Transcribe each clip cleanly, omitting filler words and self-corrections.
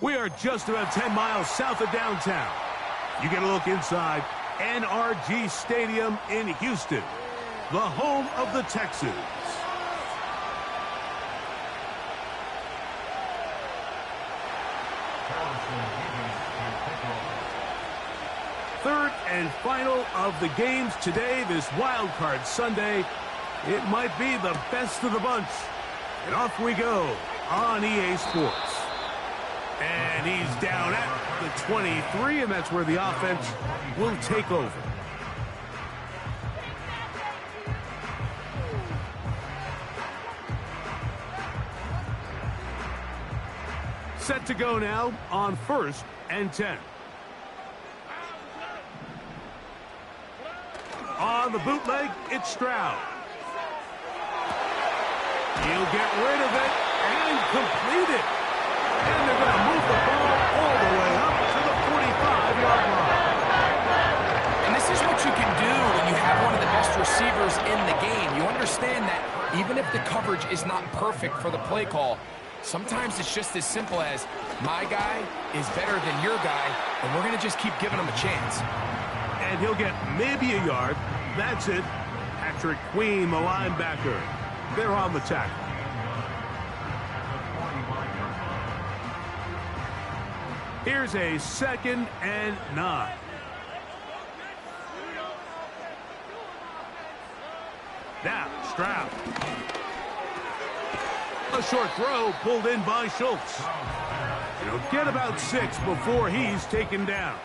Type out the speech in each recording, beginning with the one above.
We are just about 10 miles south of downtown. You get a look inside NRG Stadium in Houston, the home of the Texans. Third and final of the games today, this wild card Sunday. It might be the best of the bunch. And off we go on EA Sports. And he's down at the 23, and that's where the offense will take over. Set to go now on 1st and 10. On the bootleg, it's Stroud. He'll get rid of it and complete it. And they're going to move the ball all the way up to the 45-yard line. And this is what you can do when you have one of the best receivers in the game. You understand that even if the coverage is not perfect for the play call, sometimes it's just as simple as my guy is better than your guy, and we're going to just keep giving him a chance. And he'll get maybe a yard. That's it. Patrick Queen, the linebacker. They're on the tackle. Here's a 2nd and 9. Now, Stroud. A short throw pulled in by Schultz. He'll get about 6 before he's taken down.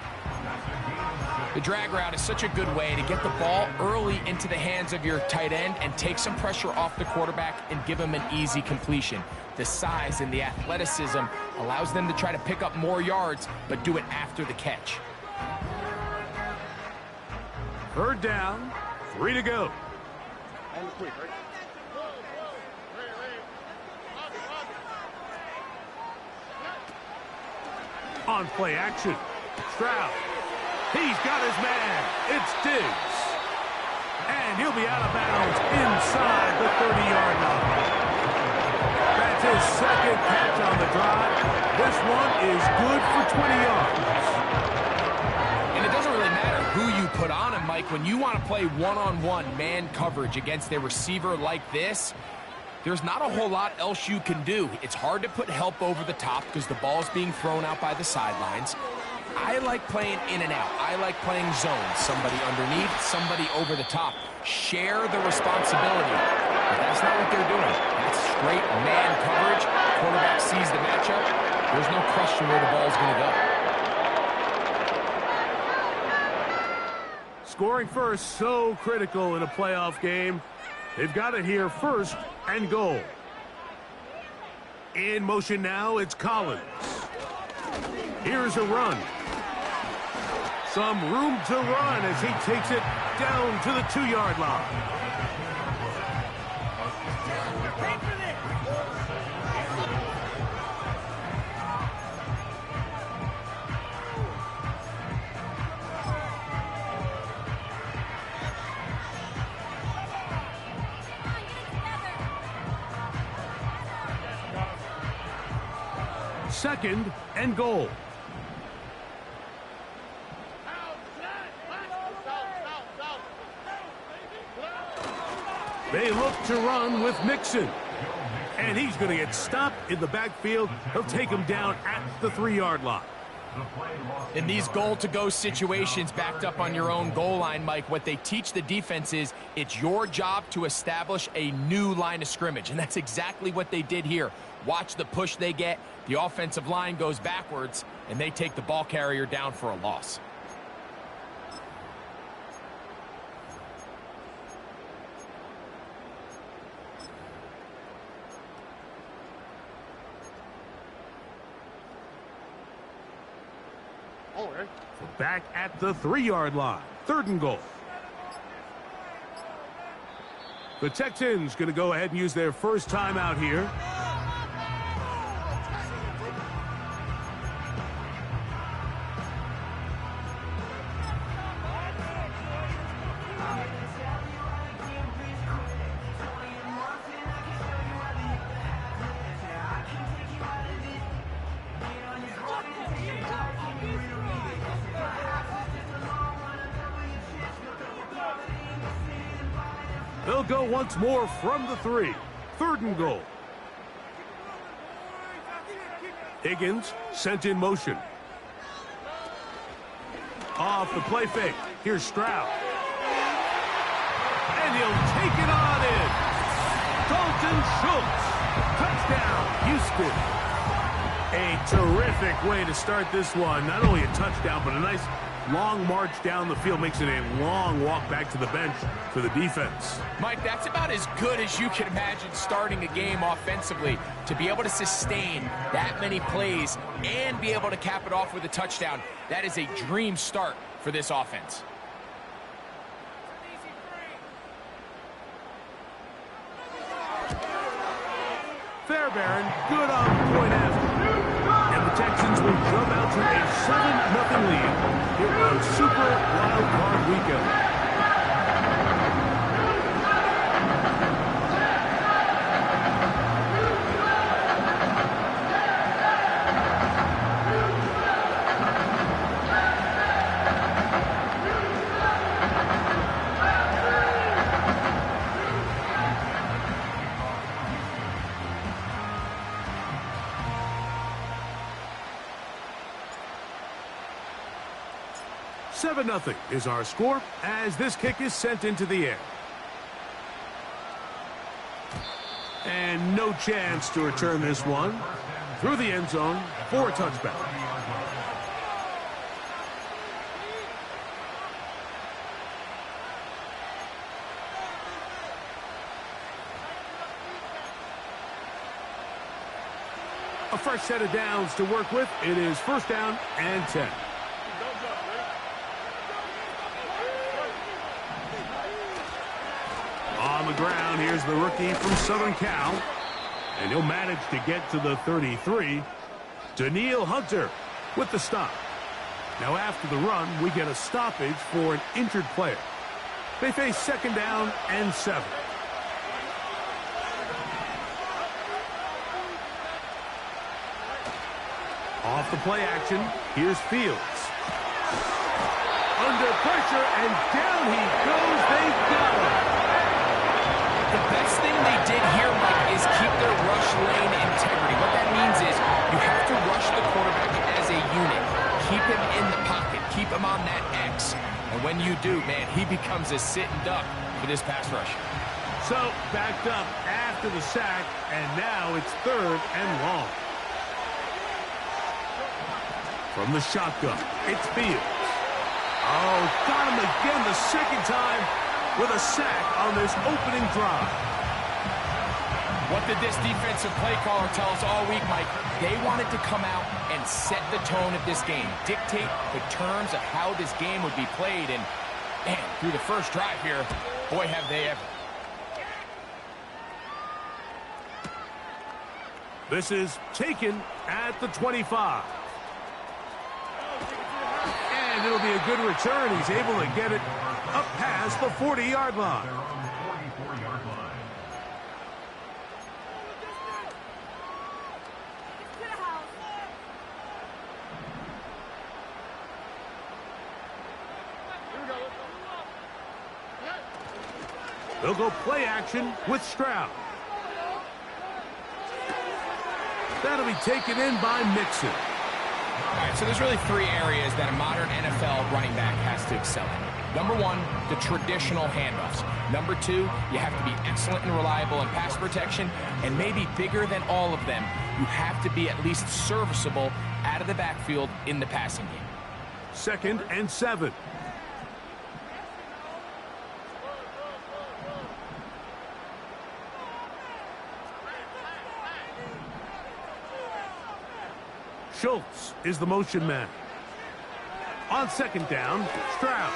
The drag route is such a good way to get the ball early into the hands of your tight end and take some pressure off the quarterback and give him an easy completion. The size and the athleticism allows them to try to pick up more yards, but do it after the catch. 3rd down, 3 to go. On play action, Stroud. He's got his man. It's Diggs. And he'll be out of bounds inside the 30-yard line. That's his 2nd catch on the drive. This one is good for 20 yards. And it doesn't really matter who you put on him, Mike. When you want to play one-on-one man coverage against a receiver like this, there's not a whole lot else you can do. It's hard to put help over the top because the ball's being thrown out by the sidelines. I like playing in and out. I like playing zones. Somebody underneath, somebody over the top. Share the responsibility. But that's not what they're doing. That's straight man coverage. Quarterback sees the matchup. There's no question where the ball's going to go. Scoring first, so critical in a playoff game. They've got it here, 1st and goal. In motion now, it's Collins. Here's a run. Some room to run as he takes it down to the 2-yard line. Second and goal. They look to run with Mixon. And he's going to get stopped in the backfield. He'll take him down at the 3-yard line. In these goal-to-go situations backed up on your own goal line, Mike, what they teach the defense is it's your job to establish a new line of scrimmage. And that's exactly what they did here. Watch the push they get. The offensive line goes backwards, and they take the ball carrier down for a loss. Back at the 3-yard line. 3rd and goal. The Texans going to go ahead and use their first timeout here. go once more from the 3. 3rd and goal. Higgins sent in motion. Off the play fake. Here's Stroud. And he'll take it on in. Dalton Schultz. Touchdown, Houston. A terrific way to start this one. Not only a touchdown, but a nice long march down the field. Makes it a long walk back to the bench for the defense. Mike, that's about as good as you can imagine starting a game offensively. To be able to sustain that many plays and be able to cap it off with a touchdown, that is a dream start for this offense. Fairbairn, good on the point after. And the Texans will jump out to a 7-0 lead here on Super Wild Card Weekend. Nothing is our score as this kick is sent into the air. And no chance to return this one through the end zone for a touchback. A fresh set of downs to work with. It is 1st down and 10. On the ground, here's the rookie from Southern Cal. And he'll manage to get to the 33. Daniil Hunter with the stop. Now after the run, we get a stoppage for an injured player. They face 2nd down and 7. Off the play action, here's Fields. Under pressure, and down he goes. They've got him. The best thing they did here, Mike, is keep their rush lane integrity. What that means is you have to rush the quarterback as a unit. Keep him in the pocket. Keep him on that X. And when you do, man, he becomes a sitting duck for this pass rush. So, backed up after the sack, and now it's 3rd and long. From the shotgun, it's Fields. Oh, got him again the 2nd time with a sack on this opening drive. What did this defensive play caller tell us all week, Mike? They wanted to come out and set the tone of this game, dictate the terms of how this game would be played, and man, through the first drive here, boy, have they ever. This is taken at the 25. And it'll be a good return. He's able to get it up past the 40-yard line. They'll go play action with Stroud. That'll be taken in by Mixon. All right, so there's really 3 areas that a modern NFL running back has to excel in. Number 1, the traditional handoffs. Number 2, you have to be excellent and reliable in pass protection. And maybe bigger than all of them, you have to be at least serviceable out of the backfield in the passing game. 2nd and 7. Schultz is the motion man. On 2nd down, Stroud.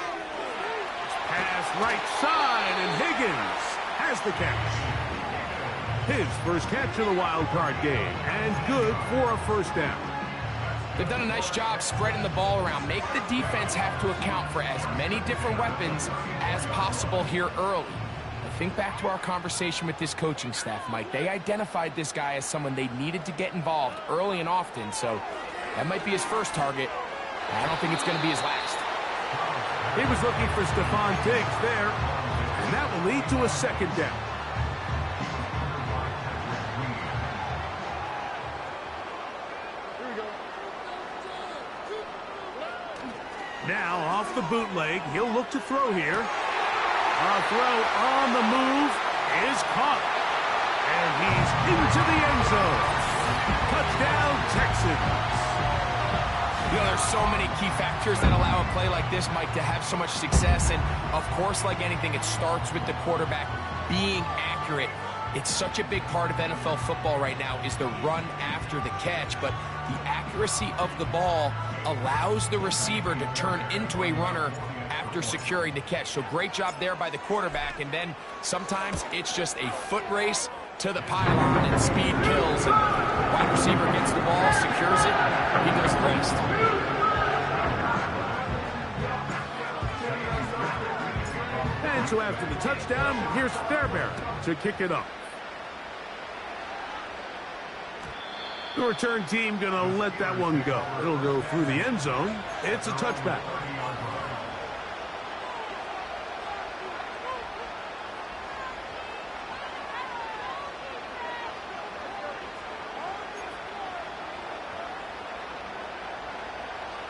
Pass right side, and Higgins has the catch. His first catch of the wild card game, and good for a 1st down. They've done a nice job spreading the ball around. Make the defense have to account for as many different weapons as possible here early. Think back to our conversation with this coaching staff, Mike. They identified this guy as someone they needed to get involved early and often, so that might be his first target. I don't think it's going to be his last. He was looking for Stephon Diggs there. And that will lead to a second down. Now, off the bootleg, he'll look to throw here. A throw on the move is caught. And he's into the end zone. Touchdown, Texans. You know, there's so many key factors that allow a play like this, Mike, to have so much success. And, of course, like anything, it starts with the quarterback being accurate. It's such a big part of NFL football right now is the run after the catch. But the accuracy of the ball allows the receiver to turn into a runner after securing the catch. So great job there by the quarterback. And then sometimes it's just a foot race to the pylon and speed kills. And wide receiver gets the ball, secures it, he does the rest. And so after the touchdown, here's Fairbairn to kick it up. The return team going to let that one go. It'll go through the end zone. It's a touchback.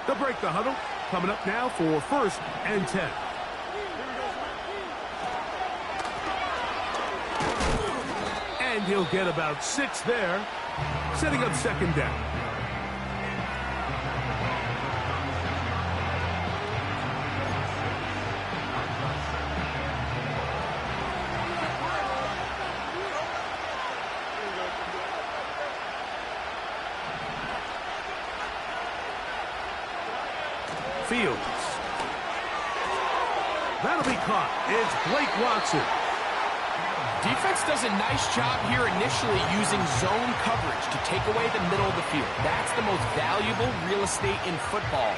They'll break the huddle. Coming up now for 1st and 10. And he'll get about 6 there. Setting up 2nd down. Fields. That'll be caught. It's Blake Watson. Defense does a nice job here initially using zone coverage to take away the middle of the field. That's the most valuable real estate in football.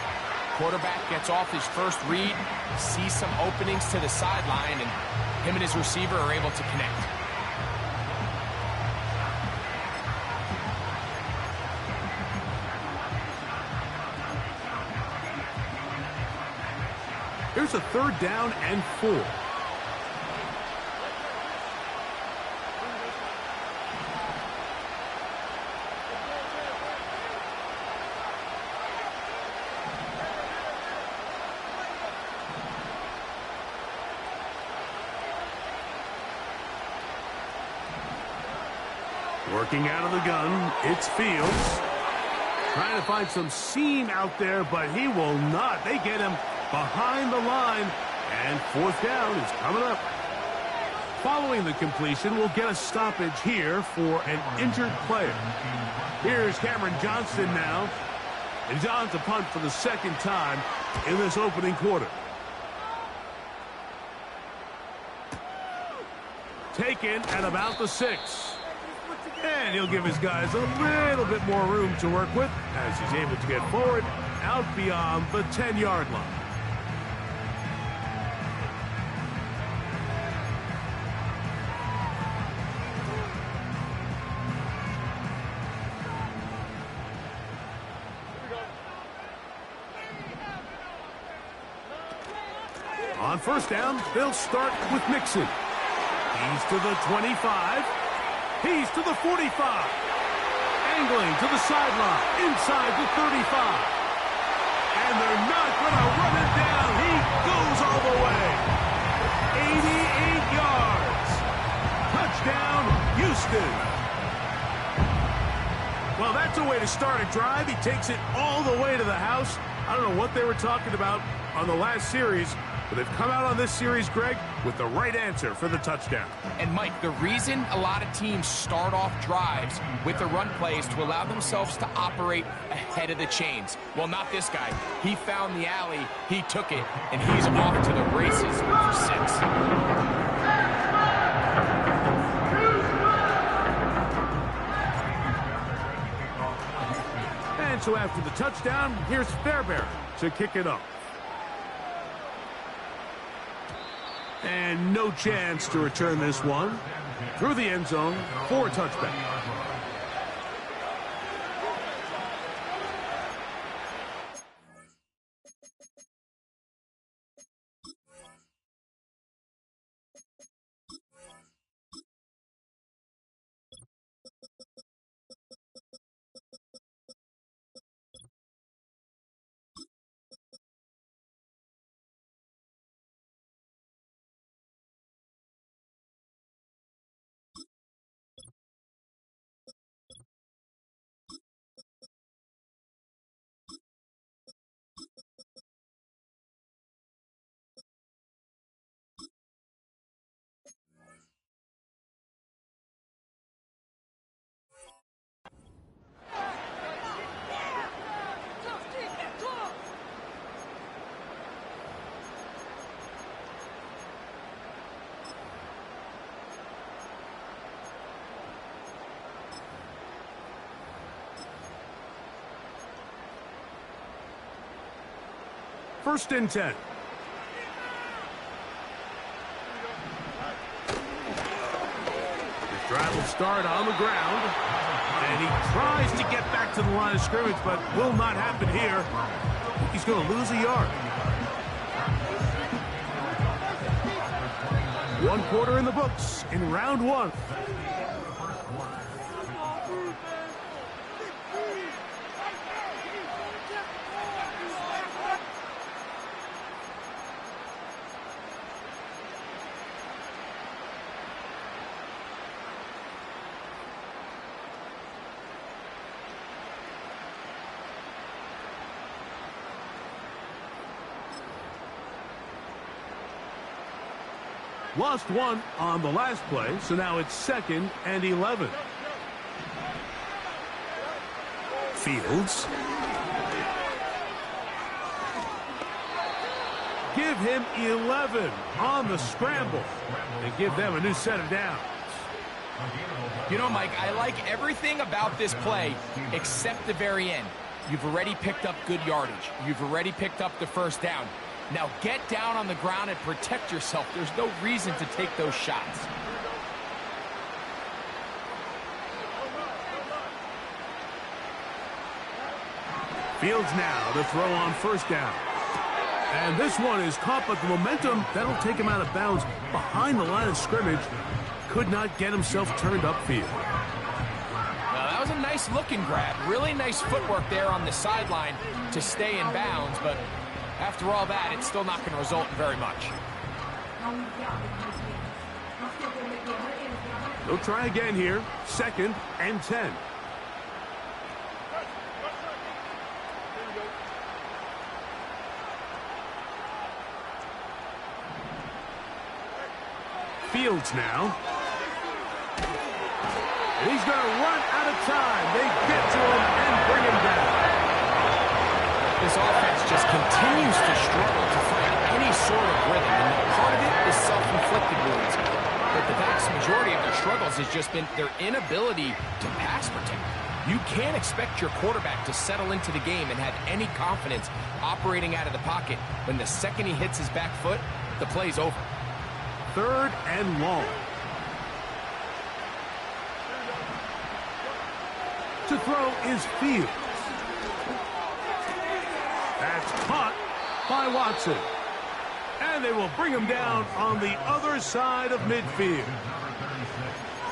Quarterback gets off his first read, sees some openings to the sideline, and him and his receiver are able to connect. Here's a 3rd down and 4. Working out of the gun, it's Fields. Trying to find some seam out there, but he will not. They get him behind the line, and 4th down is coming up. Following the completion, we'll get a stoppage here for an injured player. Here's Cameron Johnston now, and John's a punt for the 2nd time in this opening quarter. Taken at about the 6. And he'll give his guys a little bit more room to work with as he's able to get forward out beyond the 10-yard line. On 1st down, they'll start with Mixon. He's to the 25. He's to the 45. Angling to the sideline, inside the 35. And they're not going to run it down. He goes all the way. 88 yards. Touchdown, Houston. Well, that's a way to start a drive. He takes it all the way to the house. I don't know what they were talking about on the last series, but they've come out on this series, Greg, with the right answer for the touchdown. And, Mike, the reason a lot of teams start off drives with the run play is to allow themselves to operate ahead of the chains. Well, not this guy. He found the alley, he took it, and he's off to the races for 6. And so after the touchdown, here's Fairbairn to kick it up. And no chance to return this one. Through the end zone for a touchback. First and 10. The drive will start on the ground. And he tries to get back to the line of scrimmage, but will not happen here. He's going to lose a yard. 1 quarter in the books in round 1. Lost 1 on the last play, so now it's 2nd and 11. Fields. Give him 11 on the scramble and give them a new set of downs. You know, Mike, I like everything about this play except the very end. You've already picked up good yardage. You've already picked up the first down. Now get down on the ground and protect yourself. There's no reason to take those shots. Fields now to throw on first down. And this one is caught, but the momentum, that'll take him out of bounds behind the line of scrimmage. Could not get himself turned upfield. Well, that was a nice looking grab. Really nice footwork there on the sideline to stay in bounds, but after all that, it's still not going to result in very much. They'll try again here. 2nd and 10. Fields now. And he's going to run out of time. They get to him and bring him down. This offense just continues to struggle to find any sort of rhythm, and part of it is self-inflicted wounds. But the vast majority of their struggles has just been their inability to pass protect. You can't expect your quarterback to settle into the game and have any confidence operating out of the pocket. When the second he hits his back foot, the play's over. 3rd and long. To throw is Fields. That's caught by Watson. And they will bring him down on the other side of midfield.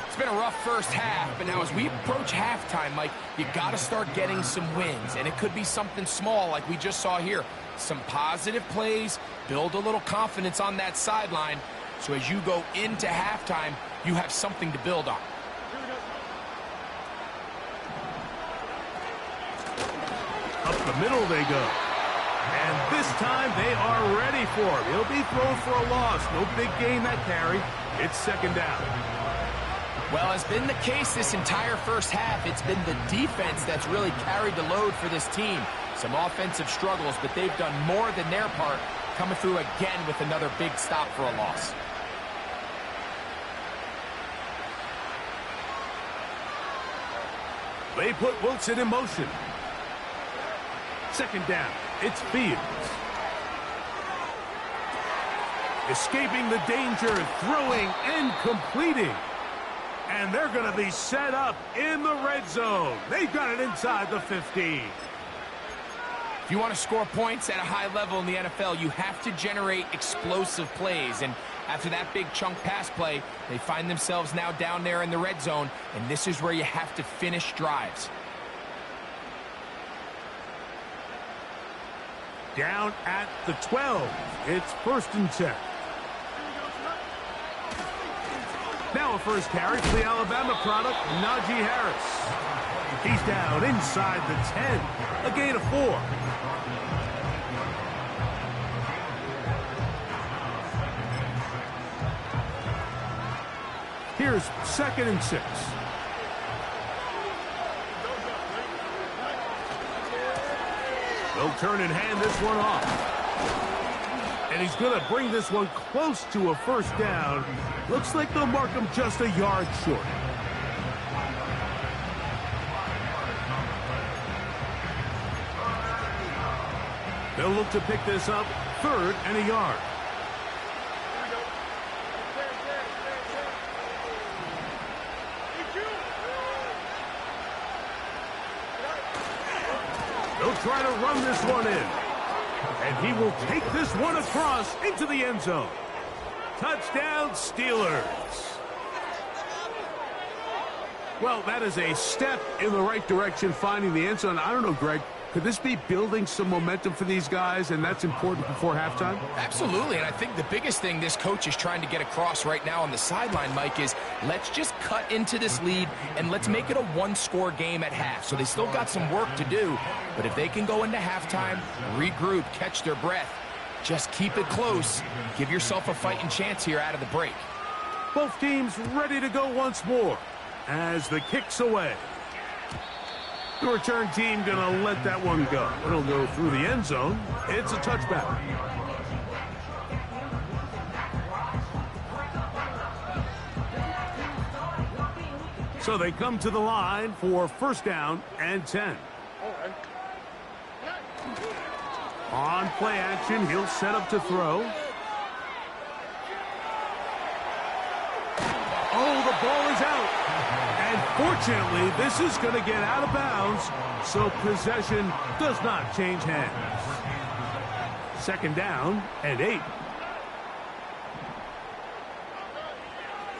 It's been a rough first half, but now as we approach halftime, Mike, you got to start getting some wins. And it could be something small like we just saw here. Some positive plays, build a little confidence on that sideline. So as you go into halftime, you have something to build on. Up the middle they go. And this time they are ready for him. He'll be thrown for a loss. No big gain that carry. It's 2nd down. Well, as been the case this entire first half, it's been the defense that's really carried the load for this team. Some offensive struggles, but they've done more than their part, coming through again with another big stop for a loss. They put Wilson in motion. 2nd down. It's Fields. Escaping the danger, throwing and completing. And they're going to be set up in the red zone. They've got it inside the 15. If you want to score points at a high level in the NFL, you have to generate explosive plays. And after that big chunk pass play, they find themselves now down there in the red zone. And this is where you have to finish drives. Down at the 12. It's 1st and 10. Now a first carry for the Alabama product, Najee Harris. He's down inside the 10. A gain of 4. Here's 2nd and 6. They'll turn and hand this one off. And he's going to bring this one close to a first down. Looks like they'll mark him just a yard short. They'll look to pick this up 3rd and a yard. They'll try to run this one in. And he will take this one across into the end zone. Touchdown, Steelers. Well, that is a step in the right direction, finding the end zone. I don't know, Greg, could this be building some momentum for these guys, and that's important before halftime? Absolutely, and I think the biggest thing this coach is trying to get across right now on the sideline, Mike, is let's just cut into this lead, and let's make it a one-score game at half. So they still got some work to do, but if they can go into halftime, regroup, catch their breath, just keep it close, give yourself a fighting chance here out of the break. Both teams ready to go once more as the kick's away. The return team going to let that one go. It'll go through the end zone. It's a touchback. So they come to the line for 1st down and 10. On play action, he'll set up to throw. Oh, the ball is out. And fortunately, this is going to get out of bounds, so possession does not change hands. 2nd down and 8.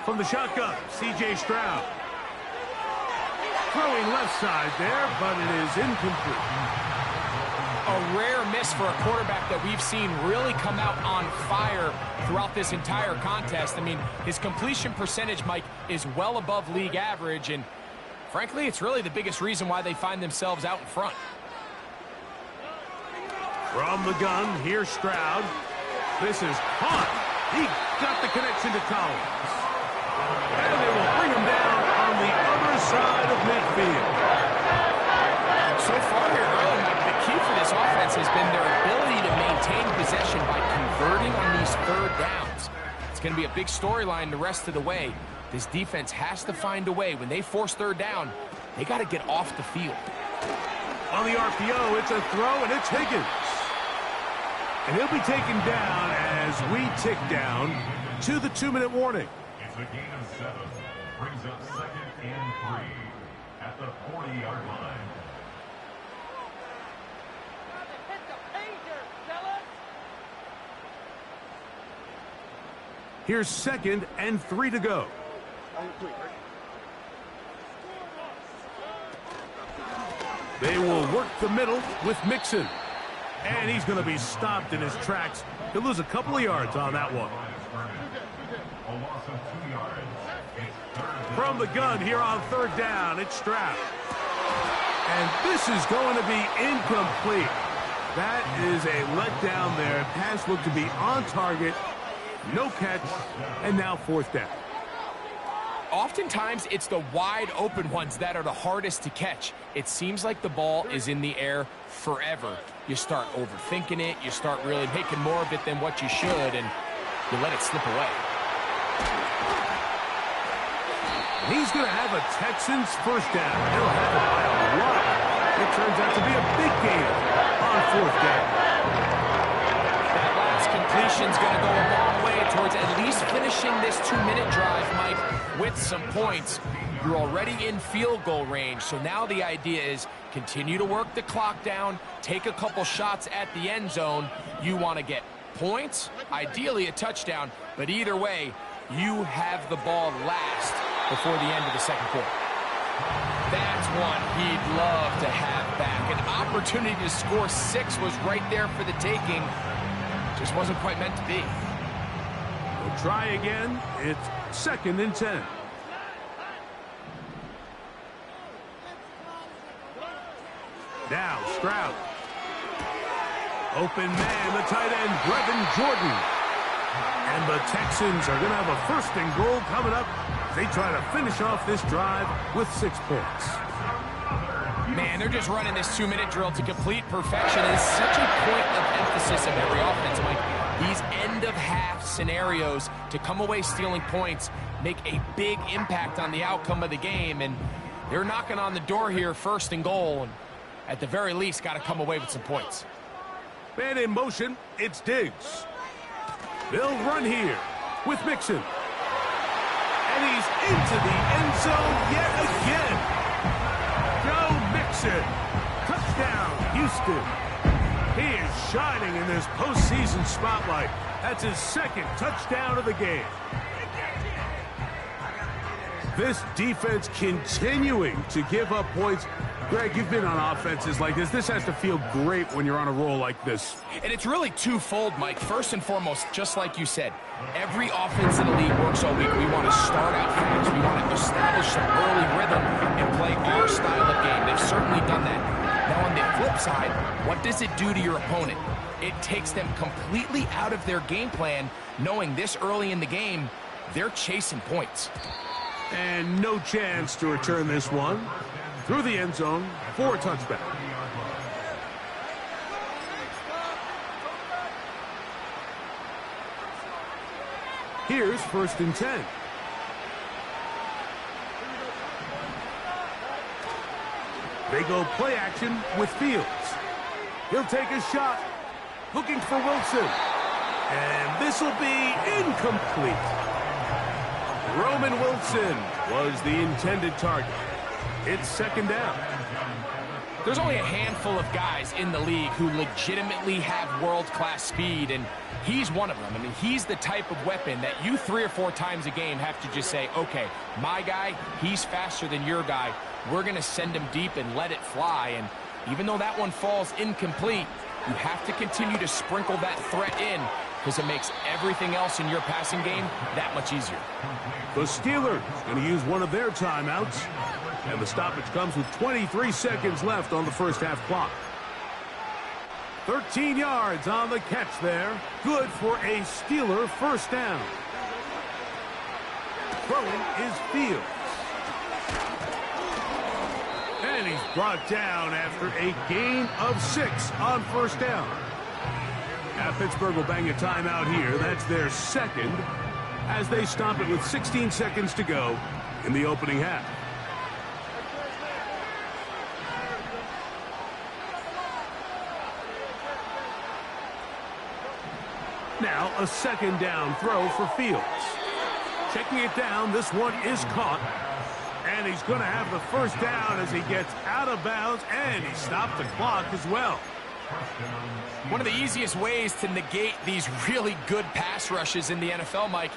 From the shotgun, C.J. Stroud. Throwing left side there, but it is incomplete. A rare miss for a quarterback that we've seen really come out on fire throughout this entire contest. I mean, his completion percentage, Mike, is well above league average, and frankly, it's really the biggest reason why they find themselves out in front. From the gun, here's Stroud. This is caught. He got the connection to Collins. And they will bring him down on the other side of midfield. So far here early, Mike, the key for this offense has been their ability to maintain possession by converting on these 3rd downs. It's going to be a big storyline the rest of the way. This defense has to find a way. When they force 3rd down, they got to get off the field. On the RPO, it's a throw, and it's Higgins. And he'll be taken down as we tick down to the 2-minute warning. It's a gain of 7. Brings up 2nd and 3 at the 40-yard line. Here's 2nd and 3 to go. They will work the middle with Mixon. And he's going to be stopped in his tracks. He'll lose a couple of yards on that one. From the gun here on 3rd down, it's Stroud. And this is going to be incomplete. That is a letdown there. Pass looked to be on target. No catch, and now 4th down. Oftentimes, it's the wide open ones that are the hardest to catch. It seems like the ball is in the air forever. You start overthinking it, you start really making more of it than what you should, and you let it slip away. He's going to have a Texans 1st down. He'll have it by a lot. It turns out to be a big gain on 4th down. That last completion's going to go a long way towards at least finishing this 2-minute drive, Mike, with some points. You're already in field goal range, so now the idea is continue to work the clock down, take a couple shots at the end zone. You want to get points, ideally a touchdown, but either way, you have the ball last before the end of the 2nd quarter. That's one he'd love to have back. An opportunity to score 6 was right there for the taking. Just wasn't quite meant to be. We'll try again. It's 2nd and 10. Now Stroud. Open man, the tight end, Brevin Jordan. And the Texans are going to have a 1st and goal coming up. They try to finish off this drive with 6 points. Man, they're just running this 2-minute drill to complete perfection. It's such a point of emphasis of every offense, Mike. These end-of-half scenarios to come away stealing points make a big impact on the outcome of the game, and they're knocking on the door here, 1st and goal, and at the very least got to come away with some points. Man in motion, it's Diggs. They'll run here with Mixon. And he's into the end zone yet again. Joe Mixon. Touchdown, Houston. He is shining in this postseason spotlight. That's his second touchdown of the game. This defense continuing to give up points. Greg, you've been on offenses like this. This has to feel great when you're on a roll like this. And it's really twofold, Mike. First and foremost, just like you said, every offense in the league works all week. We want to start out fast. We want to establish some early rhythm and play our style of game. They've certainly done that. Now, on the flip side, what does it do to your opponent? It takes them completely out of their game plan, knowing this early in the game, they're chasing points. And no chance to return this one. Through the end zone for a touchback. Here's 1st and 10. They go play action with Fields. He'll take a shot. Looking for Wilson. And this will be incomplete. Roman Wilson was the intended target. It's 2nd down. There's only a handful of guys in the league who legitimately have world-class speed, and he's one of them. I mean, he's the type of weapon that you 3 or 4 times a game have to just say, okay, my guy, he's faster than your guy. We're going to send him deep and let it fly. And even though that one falls incomplete, you have to continue to sprinkle that threat in because it makes everything else in your passing game that much easier. The Steelers going to use one of their timeouts. And the stoppage comes with 23 seconds left on the first half clock. 13 yards on the catch there. Good for a Steeler 1st down. Throwing is Fields. And he's brought down after a gain of 6 on 1st down. Now Pittsburgh will bang a timeout here. That's their 2nd as they stop it with 16 seconds to go in the opening half. Now a 2nd down throw for Fields. Checking it down, this one is caught. And he's going to have the 1st down as he gets out of bounds, and he stopped the clock as well. One of the easiest ways to negate these really good pass rushes in the NFL, Mike,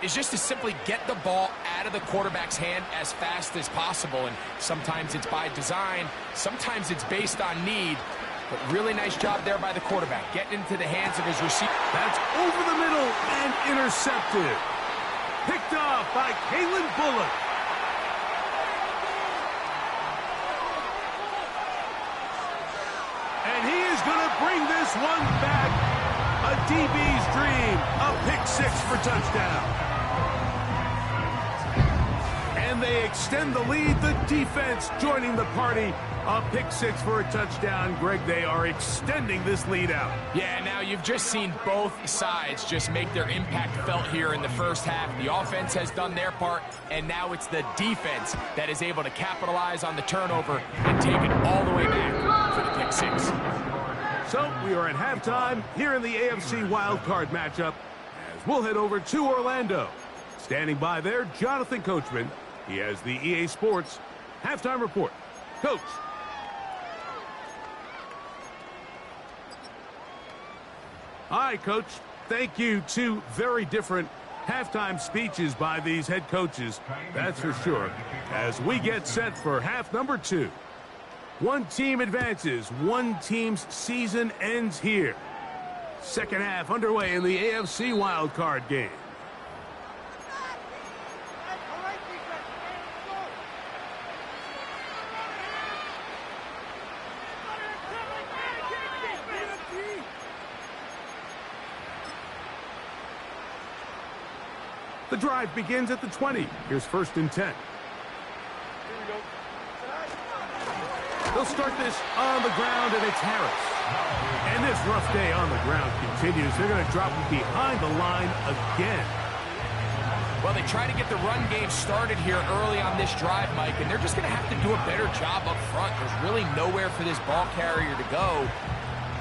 is just to simply get the ball out of the quarterback's hand as fast as possible. And sometimes it's by design, sometimes it's based on need. But really nice job there by the quarterback, getting into the hands of his receiver. That's over the middle and intercepted. Picked off by Kalen Bullock. And he is going to bring this one back. A DB's dream. A pick-6 for touchdown. And they extend the lead. The defense joining the party. A pick-6 for a touchdown. Greg, they are extending this lead out. Yeah, now you've just seen both sides just make their impact felt here in the first half. The offense has done their part, and now it's the defense that is able to capitalize on the turnover and take it all the way back for the pick-6. So we are at halftime here in the AFC wildcard matchup as we'll head over to Orlando. Standing by there, Jonathan Coachman. He has the EA Sports halftime report. Coach. All right, Coach. Thank you. 2 very different halftime speeches by these head coaches. That's for sure. As we get set for half number 2. One team advances. One team's season ends here. Second half underway in the AFC wildcard game. The drive begins at the 20. Here's 1st and 10. They'll start this on the ground, and it's Harris. And this rough day on the ground continues. They're going to drop him behind the line again. Well, they try to get the run game started here early on this drive, Mike, and they're just going to have to do a better job up front. There's really nowhere for this ball carrier to go.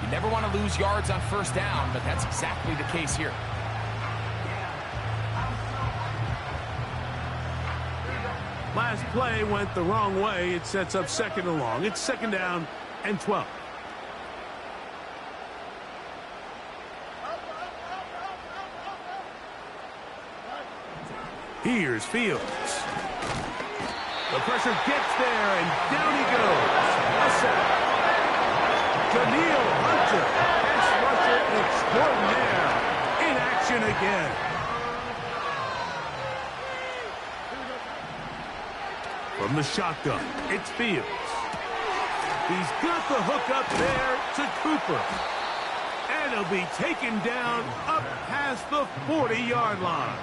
You never want to lose yards on first down, but that's exactly the case here. Last play went the wrong way. It sets up 2nd and long. It's 2nd down and 12. Here's Fields. The pressure gets there, and down he goes. A sack. Daniil Hunter, pass rusher extraordinaire, in action again. From the shotgun, it's Fields. He's got the hook up there to Cooper. And he'll be taken down up past the 40-yard line.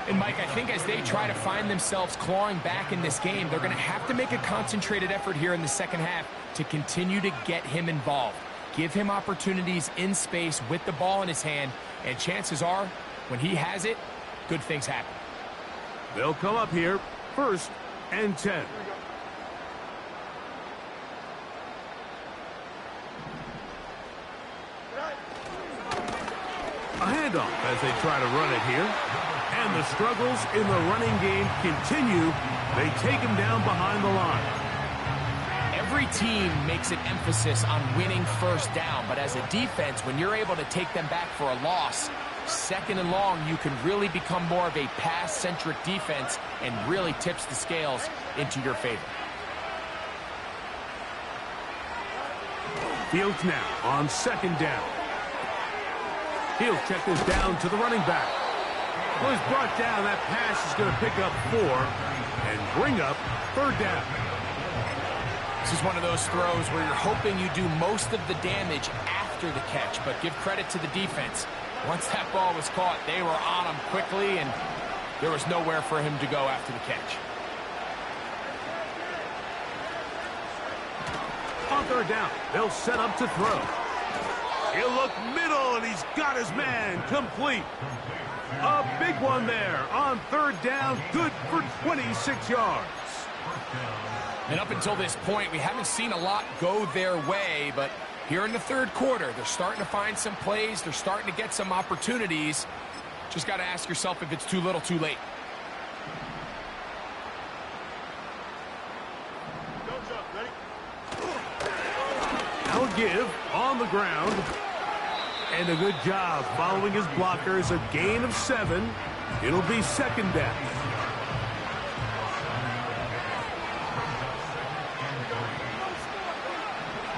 And, Mike, I think as they try to find themselves clawing back in this game, they're going to have to make a concentrated effort here in the second half to continue to get him involved. Give him opportunities in space with the ball in his hand, and chances are, when he has it, good things happen. They'll come up here, 1st and 10. A handoff as they try to run it here. And the struggles in the running game continue. They take him down behind the line. Every team makes an emphasis on winning first down, but as a defense, when you're able to take them back for a loss, 2nd and long, you can really become more of a pass-centric defense and really tips the scales into your favor. Fields now on 2nd down. He'll check this down to the running back. Well, he's brought down. That pass is going to pick up 4 and bring up 3rd down. This is one of those throws where you're hoping you do most of the damage after the catch, but give credit to the defense. Once that ball was caught, they were on him quickly, and there was nowhere for him to go after the catch. On 3rd down, they'll set up to throw. He'll look middle, and he's got his man complete. A big one there on 3rd down, good for 26 yards. And up until this point, we haven't seen a lot go their way, but here in the 3rd quarter, they're starting to find some plays. They're starting to get some opportunities. Just got to ask yourself if it's too little, too late. Now a give on the ground. And a good job following his blockers. A gain of 7. It'll be 2nd down.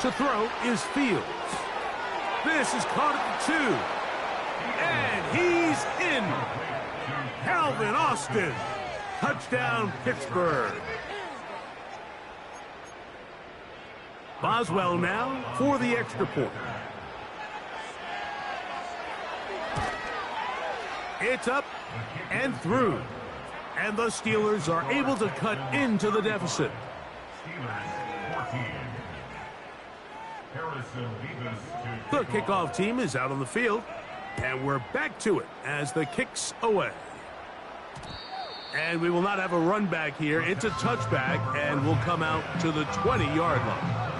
To throw is Fields. This is caught at the 2. And he's in. Calvin Austin. Touchdown, Pittsburgh. Boswell now for the extra point. It's up and through. And the Steelers are able to cut into the deficit. The kickoff team is out on the field. And we're back to it as the kick's away. And we will not have a run back here. It's a touchback, and we'll come out to the 20-yard line.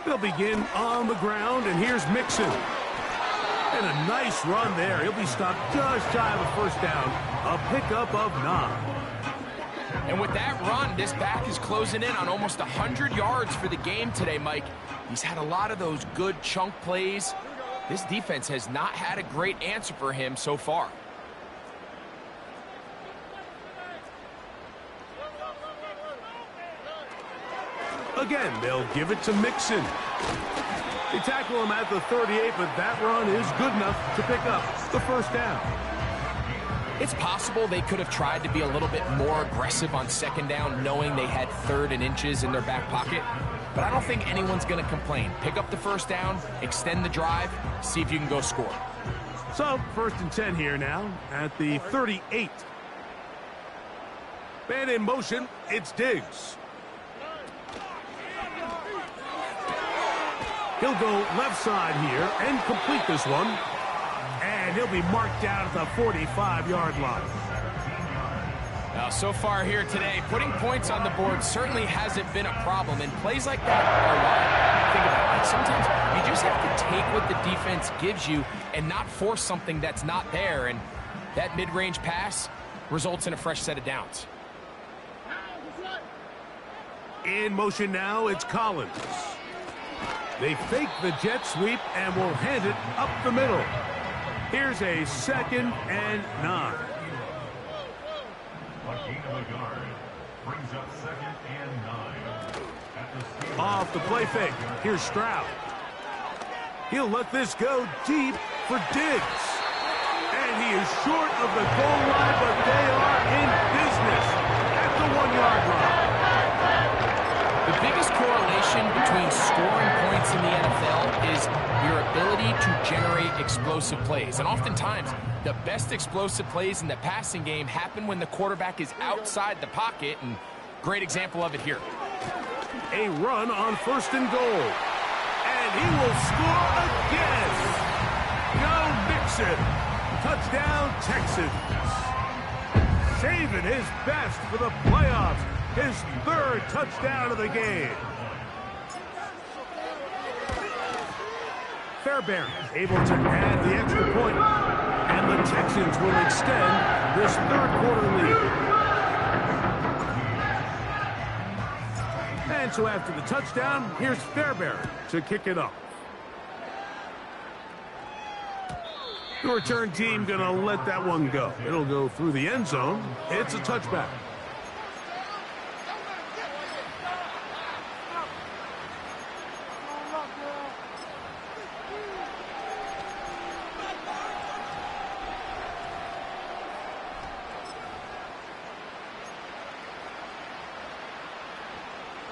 They'll begin on the ground, and here's Mixon. And a nice run there. He'll be stopped just shy of a 1st down. A pickup of 9. And with that run, this back is closing in on almost 100 yards for the game today, Mike. He's had a lot of those good chunk plays. This defense has not had a great answer for him so far. Again, they'll give it to Mixon. They tackle him at the 38, but that run is good enough to pick up the 1st down. It's possible they could have tried to be a little bit more aggressive on 2nd down, knowing they had 3rd and inches in their back pocket. But I don't think anyone's going to complain. Pick up the 1st down, extend the drive, see if you can go score. So, 1st and 10 here now at the 38. Man in motion, it's Diggs. He'll go left side here and complete this one. And And he'll be marked down at the 45-yard line. Now, so far here today, putting points on the board certainly hasn't been a problem, and plays like that are why. Think about it. Sometimes you just have to take what the defense gives you and not force something that's not there, and that mid-range pass results in a fresh set of downs. In motion now, it's Collins. They fake the jet sweep and will hand it up the middle. Here's a 2nd and 9. Brings up 2nd and 9. Off the play fake. Here's Stroud. He'll let this go deep for Diggs. And he is short of the goal line, but they are in business at the 1-yard line. The biggest correlation between scoring points in the NFL is your ability to generate explosive plays. And oftentimes, the best explosive plays in the passing game happen when the quarterback is outside the pocket, and great example of it here. A run on 1st and goal. And he will score again. Go Mixon. Touchdown, Texans. Saving his best for the playoffs. His 3rd touchdown of the game. Fairbairn able to add the extra point. And the Texans will extend this 3rd quarter lead. And so after the touchdown, here's Fairbairn to kick it off. The return team going to let that one go. It'll go through the end zone. It's a touchback.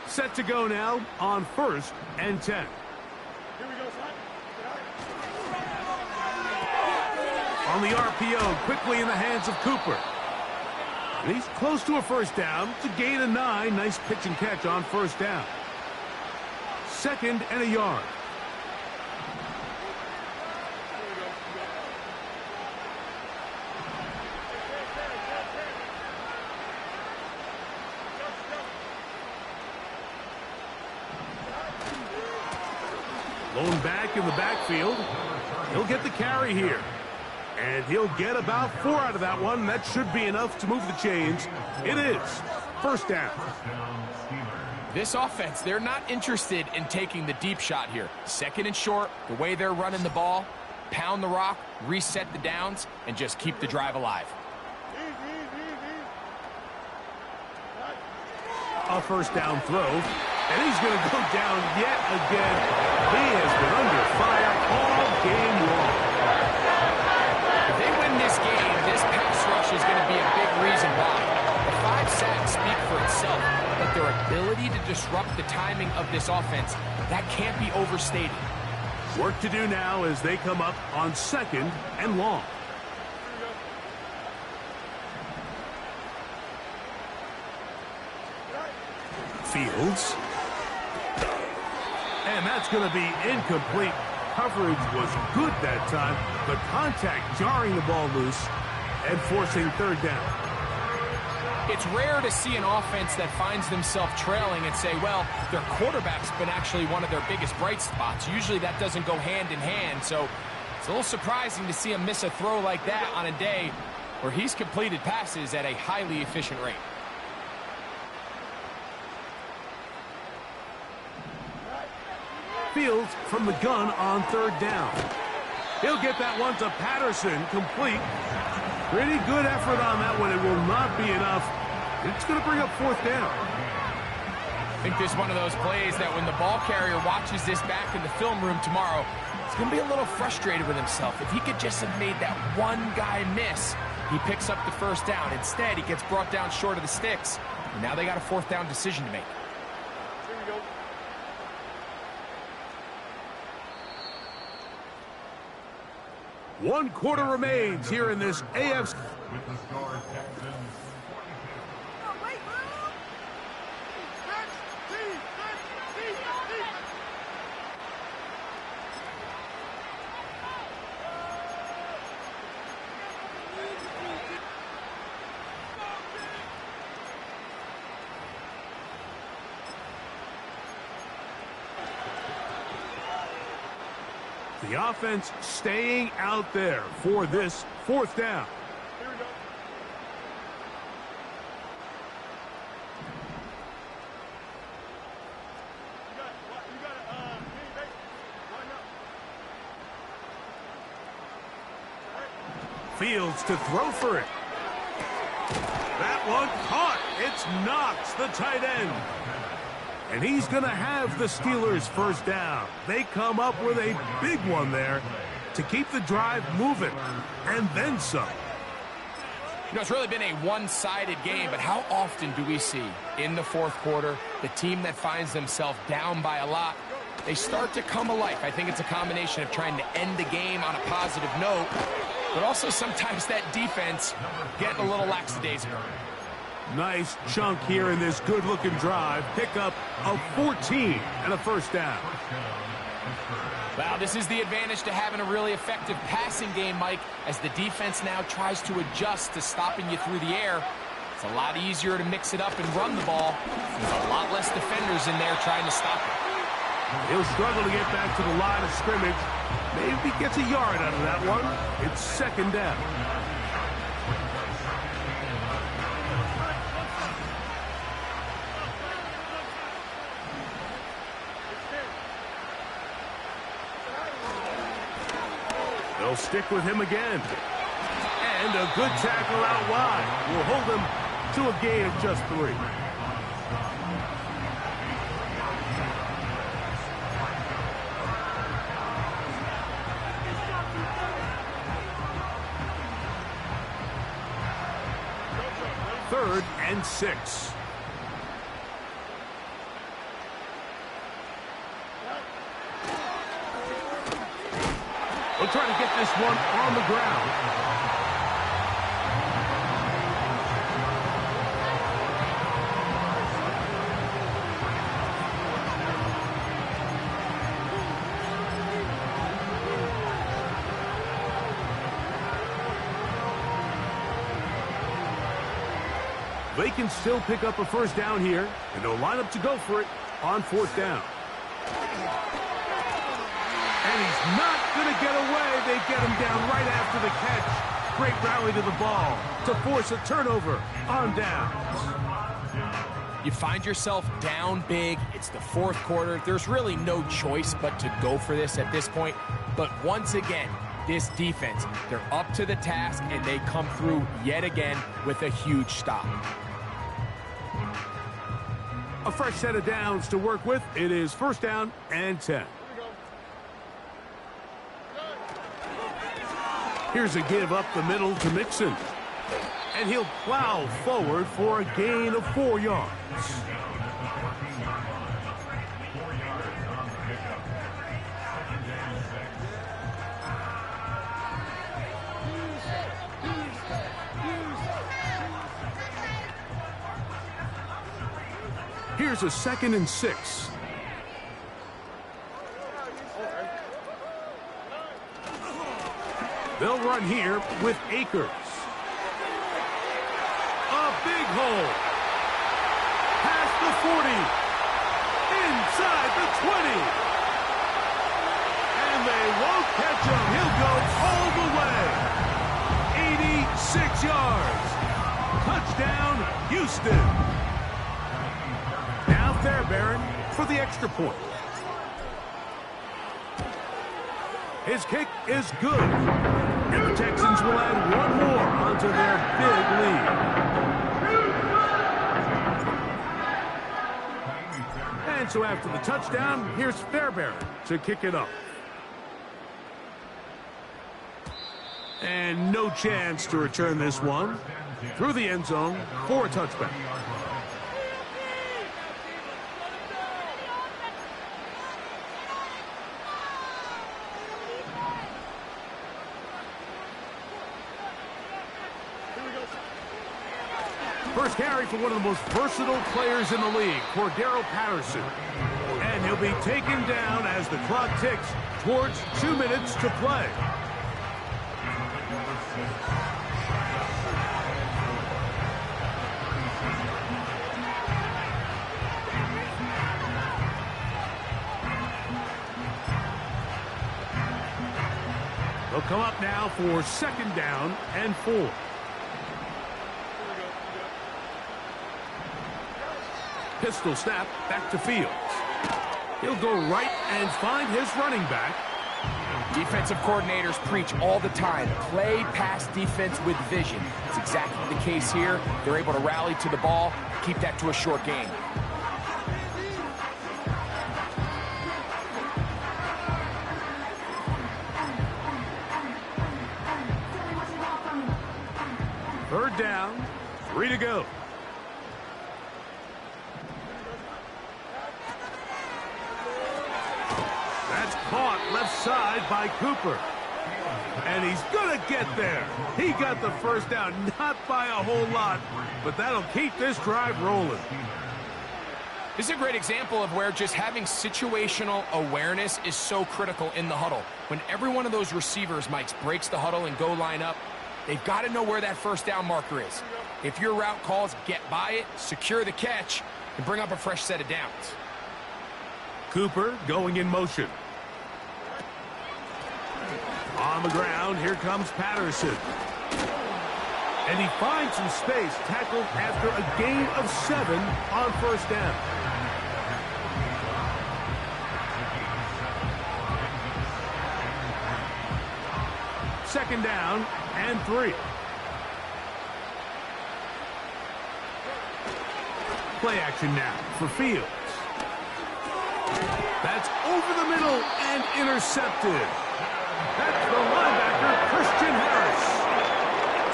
Set to go now on 1st and 10. On the RPO, quickly in the hands of Cooper. And he's close to a 1st down. It's a gain of 9. Nice pitch and catch on 1st down. 2nd and a yard. Lone back in the backfield. He'll get the carry here. And he'll get about 4 out of that one. That should be enough to move the chains. It is 1st down. This offense, they're not interested in taking the deep shot here. 2nd and short, the way they're running the ball, pound the rock, reset the downs, and just keep the drive alive. A 1st down throw. And he's going to go down yet again. He has been under fire all game long. If they win this game, this pass rush is going to be a big reason why. The 5 sacks speak for itself, but their ability to disrupt the timing of this offense, that can't be overstated. Work to do now as they come up on 2nd and long. Fields. And that's going to be incomplete. Coverage was good that time. The contact jarring the ball loose and forcing 3rd down. It's rare to see an offense that finds themselves trailing and say, well, their quarterback's been actually one of their biggest bright spots. Usually that doesn't go hand in hand, so it's a little surprising to see him miss a throw like that on a day where he's completed passes at a highly efficient rate. Fields from the gun on 3rd down. He'll get that one to Patterson, complete. Pretty good effort on that one. It will not be enough. It's going to bring up 4th down. I think this is one of those plays that when the ball carrier watches this back in the film room tomorrow, he's going to be a little frustrated with himself. If he could just have made that one guy miss, he picks up the 1st down. Instead, he gets brought down short of the sticks. And now they got a 4th down decision to make. One quarter remains here in this AFC. With the score, Texans. The offense staying out there for this fourth down. Fields to throw for it. That one caught. It's Knox, the tight end. And he's going to have the Steelers first down. They come up with a big one there to keep the drive moving, and then some. You know, it's really been a one-sided game, but how often do we see in the fourth quarter the team that finds themselves down by a lot, they start to come alive? I think it's a combination of trying to end the game on a positive note, but also sometimes that defense getting a little lackadaisical. Nice chunk here in this good-looking drive. Pickup of 14 and a first down. Well, this is the advantage to having a really effective passing game, Mike, as the defense now tries to adjust to stopping you through the air. It's a lot easier to mix it up and run the ball. There's a lot less defenders in there trying to stop it. He'll struggle to get back to the line of scrimmage. Maybe gets a yard out of that one. It's second down. They'll stick with him again. And a good tackle out wide will hold him to a gain of just 3. Third and 6. We'll try to get this one on the ground. They can still pick up a first down here, and they'll line up to go for it on fourth down. And he's not going to get away. They get him down right after the catch. Great rally to the ball to force a turnover on downs. You find yourself down big. It's the fourth quarter. There's really no choice but to go for this at this point. But once again, this defense, they're up to the task, and they come through yet again with a huge stop. A fresh set of downs to work with. It is first down and 10. Here's a give up the middle to Mixon. And he'll plow forward for a gain of 4 yards. Here's a 2nd and 6. They'll run here with Akers. A big hole. Past the 40. Inside the 20. And they won't catch him. He'll go all the way. 86 yards. Touchdown, Houston. Now Fairbairn for the extra point. His kick is good. And the Texans will add one more onto their big lead. And so after the touchdown, here's Fairbairn to kick it off. And no chance to return this one through the end zone for a touchback. First carry for one of the most versatile players in the league, Cordero Patterson. And he'll be taken down as the clock ticks towards 2 minutes to play. They'll come up now for 2nd down and 4. Pistol snap back to Fields. He'll go right and find his running back. Defensive coordinators preach all the time, play pass defense with vision. It's exactly the case here. They're able to rally to the ball, keep that to a short gain. Third down, 3 to go. That's caught left side by Cooper. And he's going to get there. He got the first down, not by a whole lot, but that'll keep this drive rolling. This is a great example of where just having situational awareness is so critical in the huddle. When every one of those receivers, Mike, breaks the huddle and go line up, they've got to know where that first down marker is. If your route calls, get by it, secure the catch, and bring up a fresh set of downs. Cooper going in motion. On the ground, here comes Patterson. And he finds some space, tackled after a gain of 7 on first down. Second down and 3. Play action now for Fields. That's over the middle and intercepted. That's the linebacker, Christian Harris.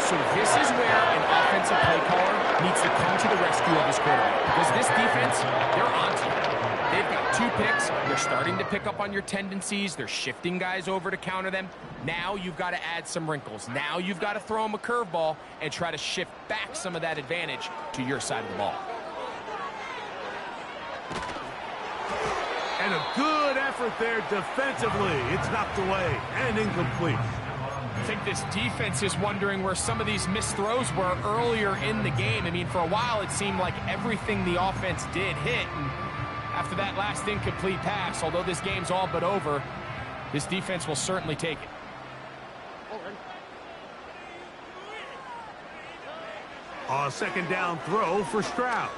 So this is where an offensive play caller needs to come to the rescue of his quarterback. Because this defense, they're onto you. They've got 2 picks. They're starting to pick up on your tendencies. They're shifting guys over to counter them. Now you've got to add some wrinkles. Now you've got to throw them a curveball and try to shift back some of that advantage to your side of the ball. And a good effort there defensively. It's knocked away and incomplete. I think this defense is wondering where some of these missed throws were earlier in the game. I mean, for a while it seemed like everything the offense did hit. And after that last incomplete pass, although this game's all but over, this defense will certainly take it. A second down throw for Stroud.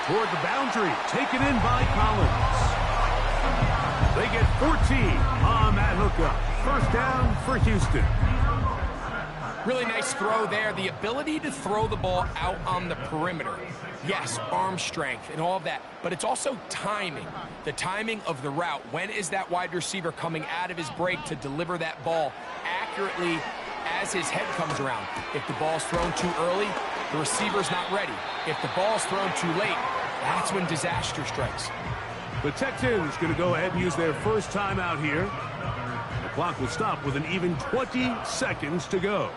Toward the boundary, taken in by Collins. They get 14 on that hookup. First down for Houston. Really nice throw there. The ability to throw the ball out on the perimeter. Yes, arm strength and all of that, but it's also timing. The timing of the route. When is that wide receiver coming out of his break to deliver that ball accurately as his head comes around? If the ball's thrown too early, the receiver's not ready. If the ball's thrown too late, that's when disaster strikes. The Texans going to go ahead and use their first timeout here. The clock will stop with an even 20 seconds to go.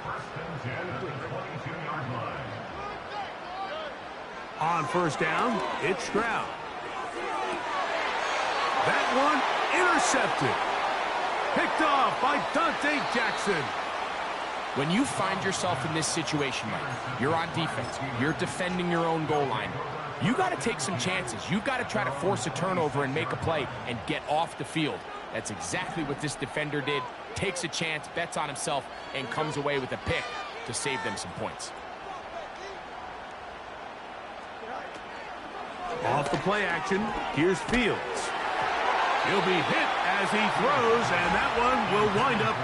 On first down, it's Stroud. That one intercepted. Picked off by Dante Jackson. When you find yourself in this situation, Mike, you're on defense, you're defending your own goal line, you got to take some chances. You've got to try to force a turnover and make a play and get off the field. That's exactly what this defender did. Takes a chance, bets on himself, and comes away with a pick to save them some points. Off the play action, here's Fields. He'll be hit as he throws, and that one will wind up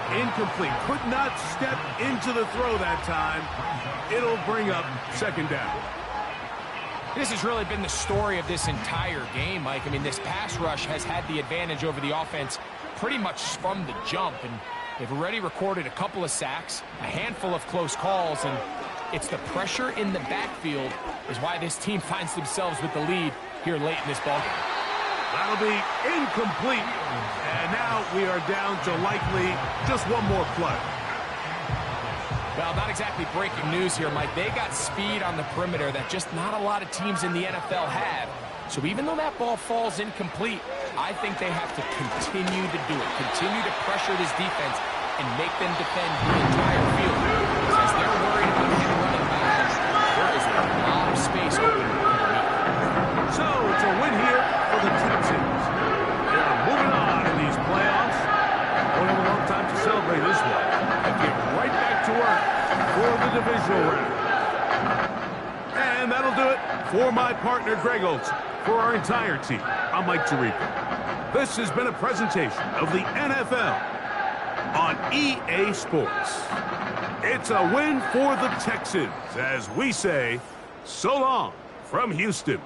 incomplete. Could not step into the throw that time. It'll bring up second down. This has really been the story of this entire game, Mike. I mean, this pass rush has had the advantage over the offense pretty much from the jump, and they've already recorded a couple of sacks, a handful of close calls, and it's the pressure in the backfield is why this team finds themselves with the lead here late in this ballgame. That'll be incomplete, and now we are down to likely just one more play. Well, not exactly breaking news here, Mike. They got speed on the perimeter that just not a lot of teams in the NFL have. So even though that ball falls incomplete, I think they have to continue to do it. Continue to pressure this defense and make them defend the entire field. Because as they're worried about him running back, there is a lot of space open underneath. So it's a win here for the Texans. They're moving on in these playoffs, the divisional round. And that'll do it for my partner, Greg Olson. For our entire team, I'm Mike Tirico. This has been a presentation of the NFL on EA Sports. It's a win for the Texans, as we say, so long from Houston.